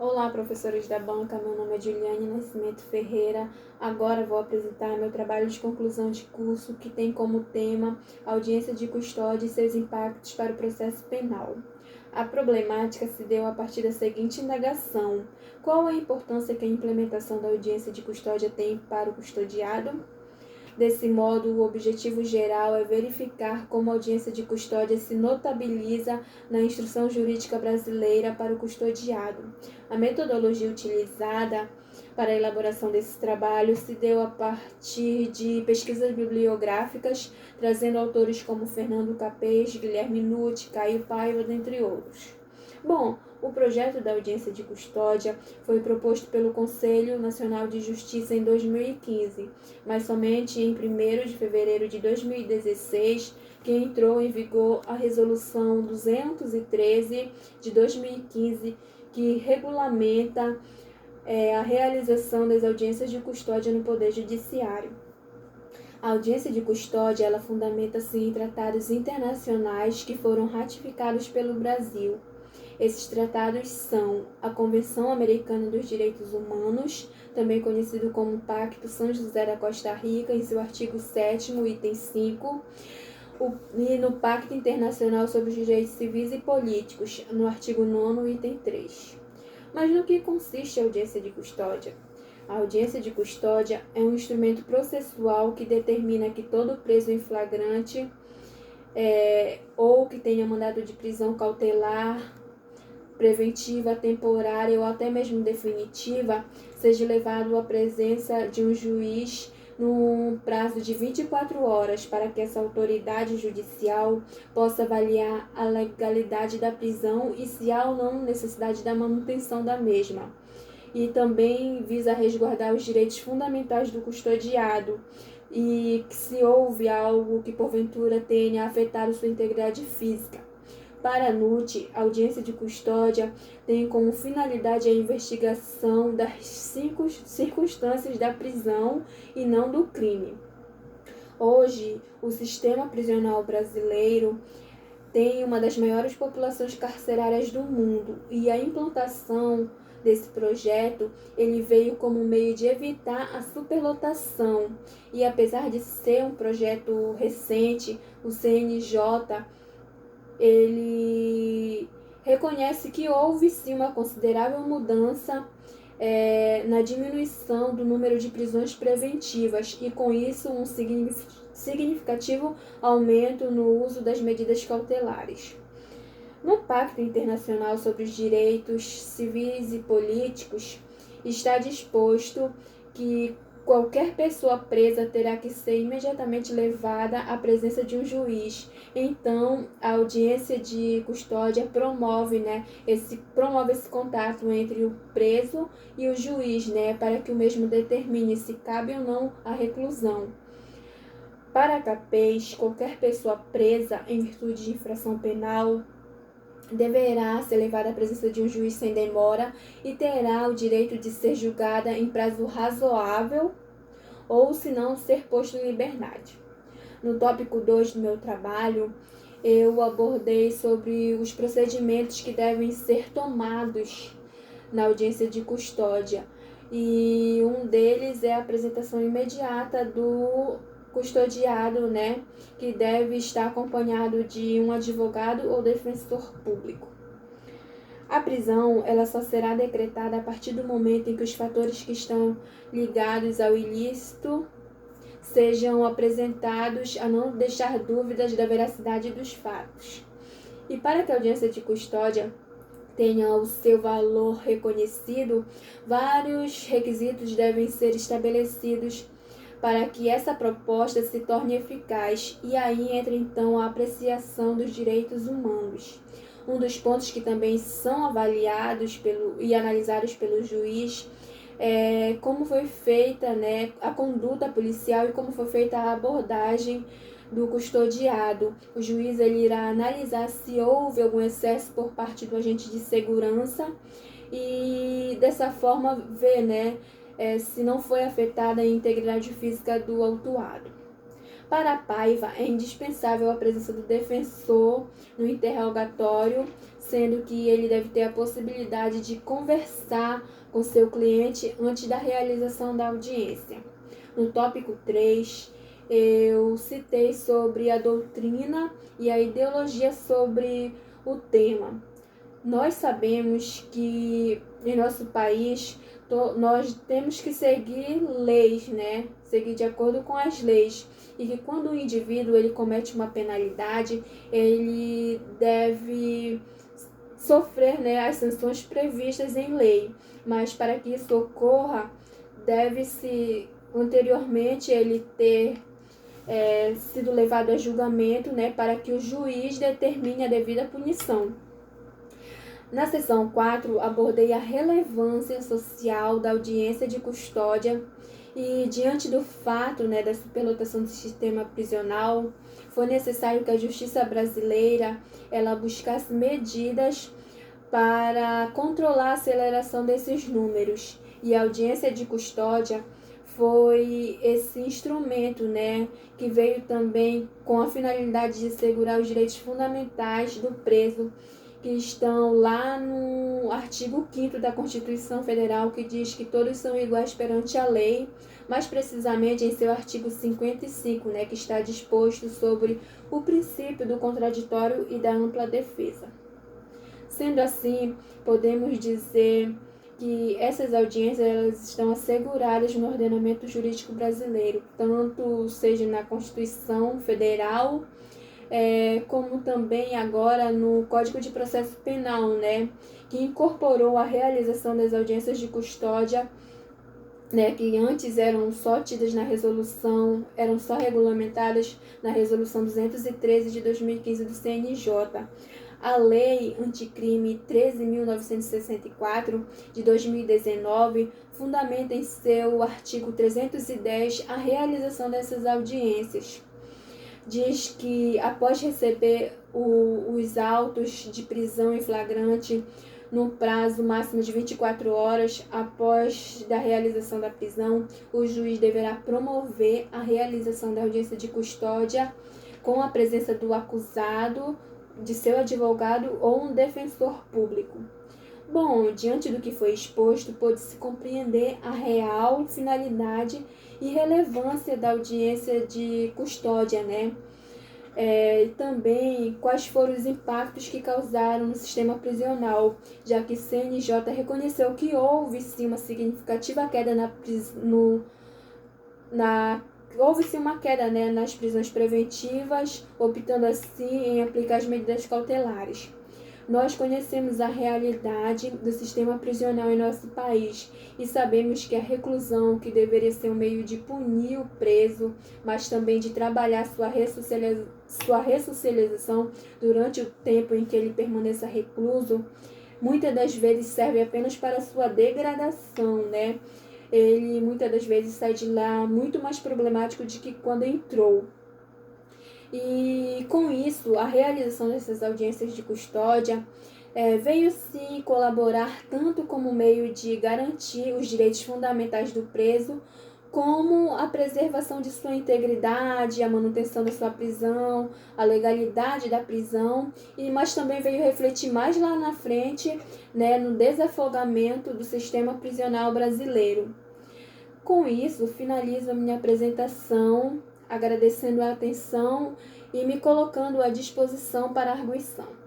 Olá, professores da banca, meu nome é Juliane Nascimento Ferreira. Agora vou apresentar meu trabalho de conclusão de curso que tem como tema audiência de custódia e seus impactos para o processo penal. A problemática se deu a partir da seguinte indagação: qual a importância que a implementação da audiência de custódia tem para o custodiado? Desse modo, o objetivo geral é verificar como a audiência de custódia se notabiliza na instrução jurídica brasileira para o custodiado. A metodologia utilizada para a elaboração desse trabalho se deu a partir de pesquisas bibliográficas, trazendo autores como Fernando Capês, Guilherme Nutti, Caio Paiva, dentre outros. Bom, o projeto da audiência de custódia foi proposto pelo Conselho Nacional de Justiça em 2015, mas somente em 1º de fevereiro de 2016 que entrou em vigor a Resolução 213 de 2015, que regulamenta a realização das audiências de custódia no Poder Judiciário. A audiência de custódia ela fundamenta-se em tratados internacionais que foram ratificados pelo Brasil. Esses tratados são a Convenção Americana dos Direitos Humanos, também conhecido como Pacto São José da Costa Rica, em seu artigo 7º, item 5, e no Pacto Internacional sobre os Direitos Civis e Políticos, no artigo 9º, item 3. Mas no que consiste a audiência de custódia? A audiência de custódia é um instrumento processual que determina que todo preso em flagrante ou que tenha mandado de prisão cautelar, preventiva, temporária ou até mesmo definitiva, seja levado à presença de um juiz num prazo de 24 horas para que essa autoridade judicial possa avaliar a legalidade da prisão e se há ou não necessidade da manutenção da mesma. E também visa resguardar os direitos fundamentais do custodiado e que se houve algo que porventura tenha afetado sua integridade física. Para Nutti, a audiência de custódia tem como finalidade a investigação das circunstâncias da prisão e não do crime. Hoje, o sistema prisional brasileiro tem uma das maiores populações carcerárias do mundo e a implantação desse projeto ele veio como meio de evitar a superlotação. E apesar de ser um projeto recente, o CNJ ele reconhece que houve sim uma considerável mudança na diminuição do número de prisões preventivas e com isso um significativo aumento no uso das medidas cautelares. No Pacto Internacional sobre os Direitos Civis e Políticos está disposto que qualquer pessoa presa terá que ser imediatamente levada à presença de um juiz. Então, a audiência de custódia promove esse contato entre o preso e o juiz, para que o mesmo determine se cabe ou não a reclusão. Para Capês, qualquer pessoa presa em virtude de infração penal deverá ser levada à presença de um juiz sem demora e terá o direito de ser julgada em prazo razoável ou, se não, ser posto em liberdade. No tópico 2 do meu trabalho, eu abordei sobre os procedimentos que devem ser tomados na audiência de custódia e um deles é a apresentação imediata do custodiado, que deve estar acompanhado de um advogado ou defensor público. A prisão ela só será decretada a partir do momento em que os fatores que estão ligados ao ilícito sejam apresentados a não deixar dúvidas da veracidade dos fatos. E para que a audiência de custódia tenha o seu valor reconhecido, vários requisitos devem ser estabelecidos para que essa proposta se torne eficaz, e aí entra então a apreciação dos direitos humanos. Um dos pontos que também são avaliados e analisados pelo juiz é como foi feita a conduta policial e como foi feita a abordagem do custodiado. O juiz ele irá analisar se houve algum excesso por parte do agente de segurança e dessa forma ver se não foi afetada a integridade física do autuado. Para a Paiva, é indispensável a presença do defensor no interrogatório, sendo que ele deve ter a possibilidade de conversar com seu cliente antes da realização da audiência. No tópico 3, eu citei sobre a doutrina e a ideologia sobre o tema. Nós sabemos que em nosso país nós temos que seguir leis, né? Seguir de acordo com as leis. E que quando o indivíduo ele comete uma penalidade, ele deve sofrer, né, as sanções previstas em lei. Mas para que isso ocorra, deve-se anteriormente ele ter sido levado a julgamento, né, para que o juiz determine a devida punição. Na seção 4, abordei a relevância social da audiência de custódia e, diante do fato, né, da superlotação do sistema prisional, foi necessário que a justiça brasileira ela buscasse medidas para controlar a aceleração desses números. E a audiência de custódia foi esse instrumento, né, que veio também com a finalidade de assegurar os direitos fundamentais do preso, que estão lá no artigo 5º da Constituição Federal, que diz que todos são iguais perante a lei, mais precisamente em seu artigo 55, né, que está disposto sobre o princípio do contraditório e da ampla defesa. Sendo assim, podemos dizer que essas audiências elas estão asseguradas no ordenamento jurídico brasileiro, tanto seja na Constituição Federal, como também agora no Código de Processo Penal, né, que incorporou a realização das audiências de custódia, né, que antes eram só tidas na resolução, eram só regulamentadas na resolução 213 de 2015 do CNJ. A Lei Anticrime 13.964 de 2019 fundamenta em seu artigo 310 a realização dessas audiências. Diz que após receber os autos de prisão em flagrante no prazo máximo de 24 horas após da realização da prisão, o juiz deverá promover a realização da audiência de custódia com a presença do acusado, de seu advogado ou um defensor público. Bom, diante do que foi exposto, pôde-se compreender a real finalidade e relevância da audiência de custódia, né? Também quais foram os impactos que causaram no sistema prisional, já que CNJ reconheceu que houve sim uma significativa queda houve-se uma queda, né, nas prisões preventivas, optando assim em aplicar as medidas cautelares. Nós conhecemos a realidade do sistema prisional em nosso país e sabemos que a reclusão, que deveria ser um meio de punir o preso, mas também de trabalhar sua ressocialização durante o tempo em que ele permaneça recluso, muitas das vezes serve apenas para sua degradação, né? Ele muitas das vezes sai de lá muito mais problemático do que quando entrou. E com isso, a realização dessas audiências de custódia veio sim colaborar tanto como meio de garantir os direitos fundamentais do preso, como a preservação de sua integridade, a manutenção da sua prisão, a legalidade da prisão, mas também veio refletir mais lá na frente, né, no desafogamento do sistema prisional brasileiro. Com isso, finalizo a minha apresentação, agradecendo a atenção e me colocando à disposição para a arguição.